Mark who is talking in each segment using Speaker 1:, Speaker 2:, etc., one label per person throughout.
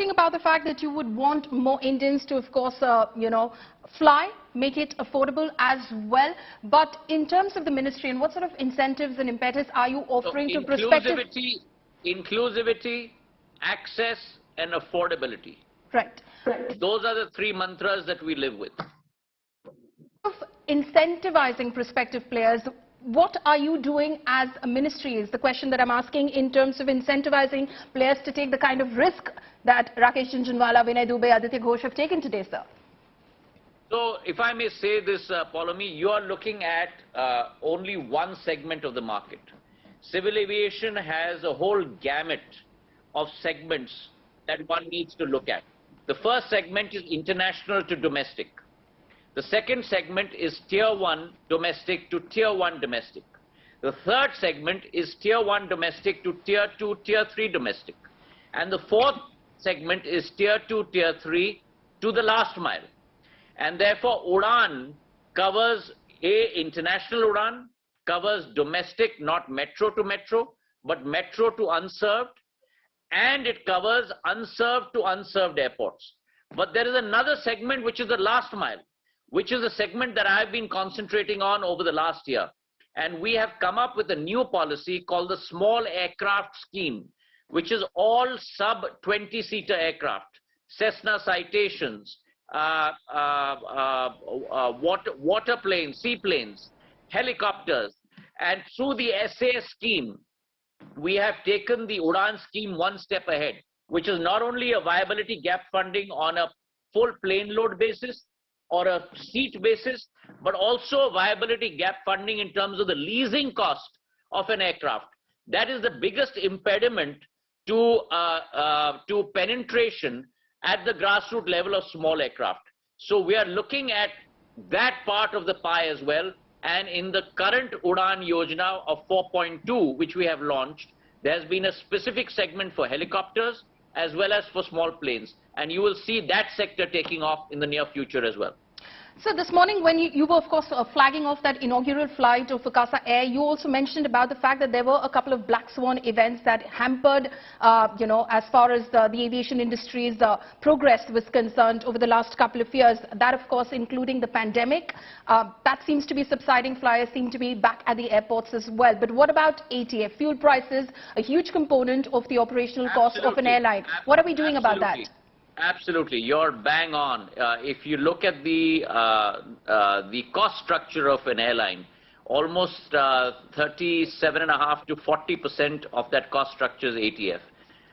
Speaker 1: talking about the fact that you would want more Indians to, of course, fly, make it affordable as well. But in terms of the ministry, and what sort of incentives and impetus are you offering to prospective...
Speaker 2: Inclusivity, access and affordability.
Speaker 1: Right.
Speaker 2: Those are the three mantras that we live with.
Speaker 1: Of incentivizing prospective players, what are you doing as a ministry is the question that I'm asking, in terms of incentivizing players to take the kind of risk that Rakesh Jhunjhunwala, Vinay, Dube, Aditya, Ghosh have taken today, sir.
Speaker 2: So, if I may say this, Paulomi, you are looking at only one segment of the market. Civil aviation has a whole gamut of segments that one needs to look at. The first segment is international to domestic. The second segment is Tier 1 domestic to Tier 1 domestic. The third segment is Tier 1 domestic to Tier 2, Tier 3 domestic. And the fourth segment is Tier 2, Tier 3 to the last mile. And therefore, UDAN covers international UDAN, covers domestic, not metro to metro, but metro to unserved, and it covers unserved to unserved airports. But there is another segment which is the last mile, which is a segment that I've been concentrating on over the last year. And we have come up with a new policy called the Small Aircraft Scheme, which is all sub-20-seater aircraft, Cessna Citations, water planes, seaplanes, helicopters. And through the SA scheme, we have taken the UDAN scheme one step ahead, which is not only a viability gap funding on a full plane load basis or a seat basis, but also a viability gap funding in terms of the leasing cost of an aircraft. That is the biggest impediment to penetration at the grassroots level of small aircraft. So we are looking at that part of the pie as well. And in the current UDAN Yojana of 4.2, which we have launched, there's been a specific segment for helicopters as well as for small planes. And you will see that sector taking off in the near future as well.
Speaker 1: So this morning, when you were, of course, flagging off that inaugural flight of Akasa Air, you also mentioned about the fact that there were a couple of black swan events that hampered, as far as the aviation industry's progress was concerned over the last couple of years. That, of course, including the pandemic. That seems to be subsiding. Flyers seem to be back at the airports as well. But what about ATF? Fuel prices, a huge component of the operational cost of an airline. What are we doing about that?
Speaker 2: Absolutely, you're bang on. If you look at the cost structure of an airline, almost 37.5% to 40% of that cost structure is ATF.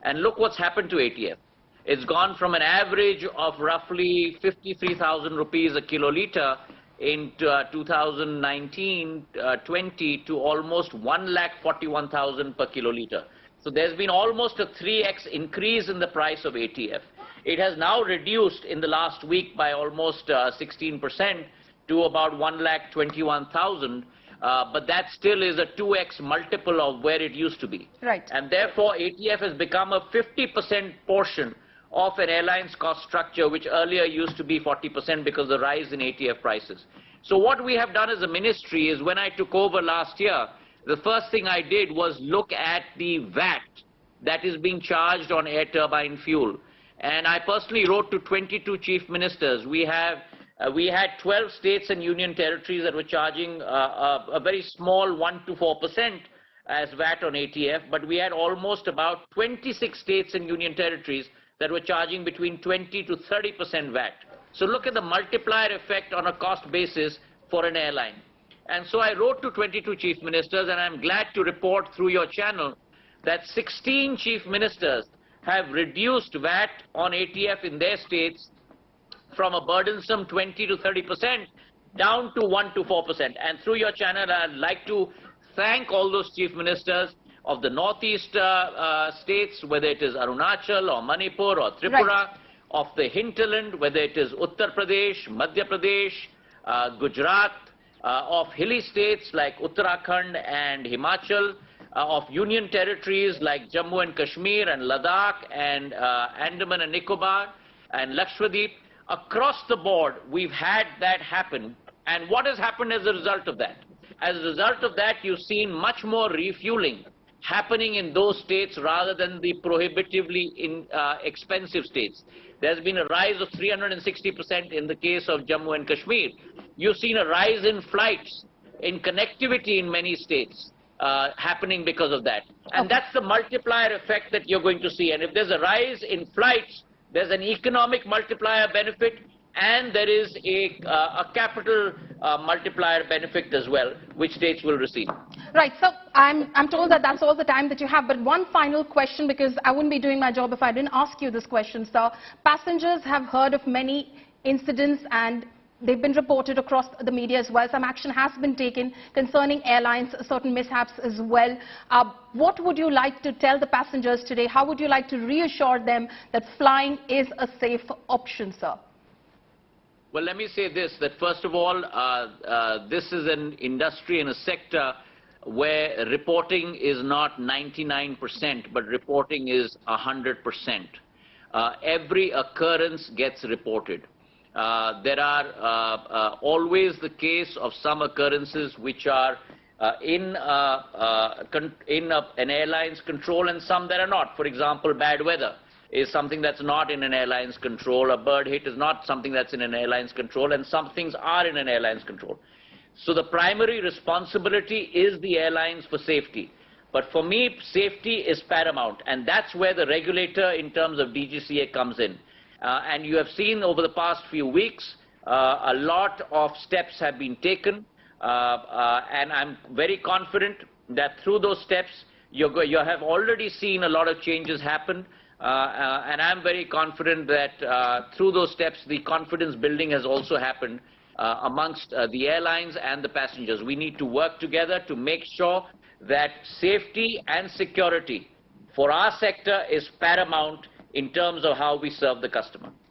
Speaker 2: And look what's happened to ATF. It's gone from an average of roughly 53,000 rupees a kiloliter in 2019-20 to almost 1,41,000 per kiloliter. So there's been almost a 3x increase in the price of ATF. It has now reduced in the last week by almost 16% to about 1,21,000, but that still is a 2x multiple of where it used to be.
Speaker 1: Right.
Speaker 2: And therefore, ATF has become a 50% portion of an airline's cost structure, which earlier used to be 40% because of the rise in ATF prices. So what we have done as a ministry is, when I took over last year, the first thing I did was look at the VAT that is being charged on air turbine fuel. And I personally wrote to 22 chief ministers. We had 12 states and union territories that were charging a very small 1 to 4% as VAT on ATF, but we had almost about 26 states and union territories that were charging between 20 to 30% VAT. So look at the multiplier effect on a cost basis for an airline. And so I wrote to 22 chief ministers, and I'm glad to report through your channel that 16 chief ministers have reduced VAT on ATF in their states from a burdensome 20 to 30% down to 1 to 4%. And through your channel, I'd like to thank all those chief ministers of the northeast states, whether it is Arunachal or Manipur or Tripura, right, of the hinterland, whether it is Uttar Pradesh, Madhya Pradesh, Gujarat, of hilly states like Uttarakhand and Himachal, of union territories like Jammu and Kashmir and Ladakh and Andaman and Nicobar and Lakshadweep. Across the board, we've had that happen. And what has happened as a result of that? As a result of that, you've seen much more refueling happening in those states rather than the prohibitively expensive states. There's been a rise of 360% in the case of Jammu and Kashmir. You've seen a rise in flights, in connectivity in many states happening because of that. And that's the multiplier effect that you're going to see. And if there's a rise in flights, there's an economic multiplier benefit, and there is a capital multiplier benefit as well, which states will receive.
Speaker 1: Right, so I'm told that that's all the time that you have, but one final question, because I wouldn't be doing my job if I didn't ask you this question, sir. Passengers have heard of many incidents and they've been reported across the media as well. Some action has been taken concerning airlines, certain mishaps as well. What would you like to tell the passengers today? How would you like to reassure them that flying is a safe option, sir?
Speaker 2: Well, let me say this, that first of all, this is an industry and a sector where reporting is not 99%, but reporting is 100%. Every occurrence gets reported. There are always the case of some occurrences which are in an airline's control and some that are not. For example, bad weather is something that's not in an airline's control. A bird hit is not something that's in an airline's control, and some things are in an airline's control. So the primary responsibility is the airlines for safety. But for me, safety is paramount, and that's where the regulator in terms of DGCA comes in. And you have seen over the past few weeks, a lot of steps have been taken, and I'm very confident that through those steps, you have already seen a lot of changes happen. And I'm very confident that through those steps, the confidence building has also happened amongst the airlines and the passengers. We need to work together to make sure that safety and security for our sector is paramount in terms of how we serve the customer.